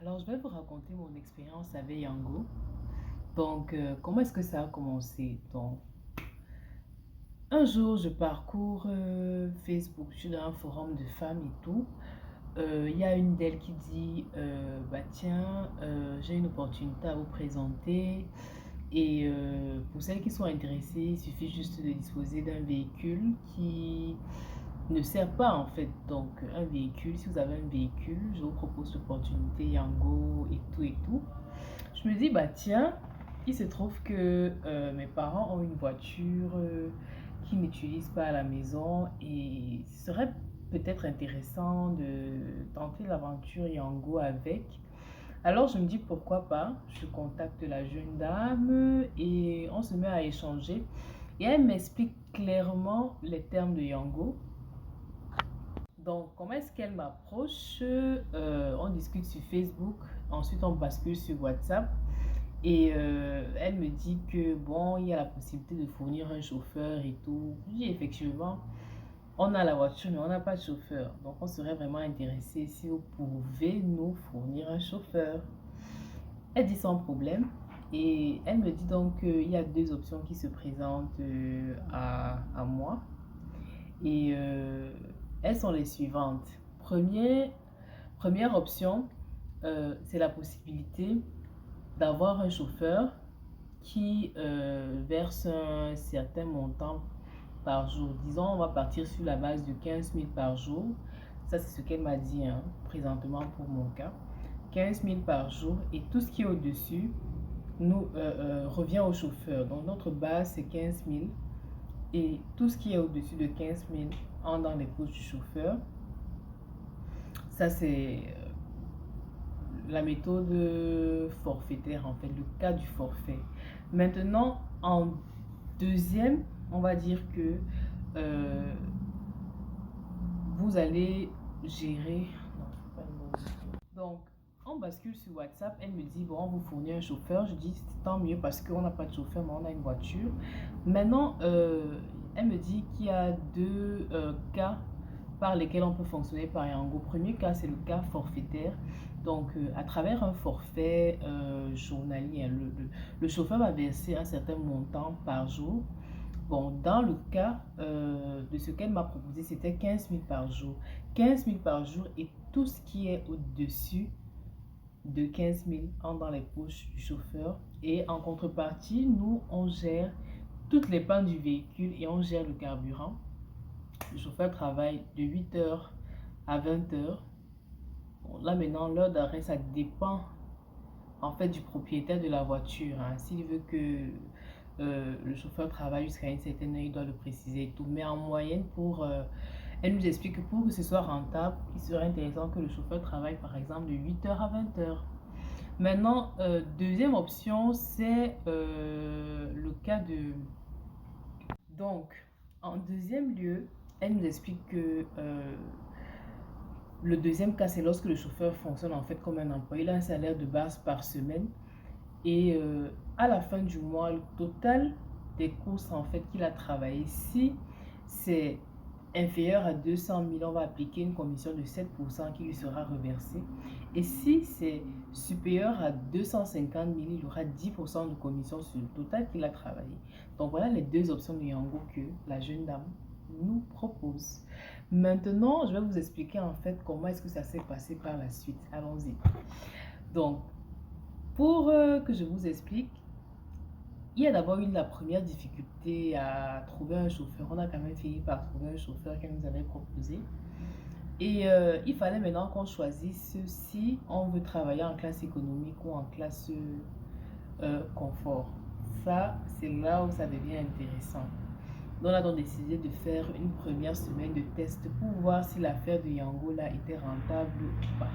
Alors, je vais vous raconter mon expérience avec Yango. Donc, comment est-ce que ça a commencé? Donc, un jour, je parcours Facebook, je suis dans un forum de femmes et tout. Il y a une d'elles qui dit, bah tiens, j'ai une opportunité à vous présenter. Et pour celles qui sont intéressées, il suffit juste de disposer d'un véhicule qui ne sert pas en fait. Donc, un véhicule, si vous avez un véhicule, je vous propose l'opportunité Yango et tout et tout. Je me dis, bah tiens, il se trouve que mes parents ont une voiture qu'ils n'utilisent pas à la maison et ce serait peut-être intéressant de tenter l'aventure Yango avec. Alors je me dis pourquoi pas, je contacte la jeune dame et on se met à échanger et elle m'explique clairement les termes de Yango. Donc, comment est-ce qu'elle m'approche? On discute sur Facebook, ensuite on bascule sur WhatsApp. Et elle me dit que bon, il y a la possibilité de fournir un chauffeur et tout. Je dis effectivement, on a la voiture, mais on n'a pas de chauffeur. Donc on serait vraiment intéressé si vous pouvez nous fournir un chauffeur. Elle dit sans problème. Et elle me dit donc qu'il y a deux options qui se présentent à moi. Et elles sont les suivantes. Première option, c'est la possibilité d'avoir un chauffeur qui verse un certain montant par jour. Disons, on va partir sur la base de 15 000 par jour. Ça, c'est ce qu'elle m'a dit hein, présentement pour mon cas. 15 000 par jour et tout ce qui est au-dessus nous revient au chauffeur. Donc, notre base, c'est 15 000 et tout ce qui est au-dessus de 15 000 entre dans les poches du chauffeur. Ça, c'est la méthode forfaitaire, en fait, le cas du forfait. Maintenant, en deuxième, on va dire que euh, vous allez gérer. Donc, on bascule sur WhatsApp. Elle me dit, bon, on vous fournit un chauffeur. Je dis, tant mieux parce qu'on n'a pas de chauffeur, mais on a une voiture. Maintenant, elle me dit qu'il y a deux cas par lesquels on peut fonctionner par Yango. Premier cas, c'est le cas forfaitaire. Donc, à travers un forfait journalier, le chauffeur va verser un certain montant par jour. Bon, dans le cas de ce qu'elle m'a proposé, c'était 15 000 par jour. 15 000 par jour et tout ce qui est au-dessus de 15 000 entre dans les poches du chauffeur. Et en contrepartie, nous, on gère toutes les pannes du véhicule et on gère le carburant. Le chauffeur travaille de 8 h à 20 h. Bon, là maintenant, l'heure d'arrêt, ça dépend en fait du propriétaire de la voiture. Hein. S'il veut que le chauffeur travaille jusqu'à une certaine heure, il doit le préciser et tout. Mais en moyenne, elle nous explique que pour que ce soit rentable, il serait intéressant que le chauffeur travaille par exemple de 8 h à 20 h. Maintenant, deuxième option, c'est le cas de... Donc, en deuxième lieu, elle nous explique que le deuxième cas, c'est lorsque le chauffeur fonctionne en fait comme un employé. Il a un salaire de base par semaine. Et à la fin du mois, le total des courses en fait qu'il a travaillé, si c'est inférieur à 200 000, on va appliquer une commission de 7% qui lui sera reversée. Et si c'est supérieur à 250 000, il aura 10% de commission sur le total qu'il a travaillé. Donc voilà les deux options de Yango que la jeune dame nous propose. Maintenant, je vais vous expliquer en fait comment est-ce que ça s'est passé par la suite. Allons-y. Donc, pour que je vous explique, il y a d'abord eu la première difficulté à trouver un chauffeur. On a quand même fini par trouver un chauffeur qu'elle nous avait proposé. Et il fallait maintenant qu'on choisisse si on veut travailler en classe économique ou en classe confort. Ça, c'est là où ça devient intéressant. Donc, on a donc décidé de faire une première semaine de test pour voir si l'affaire de Yango là était rentable ou pas.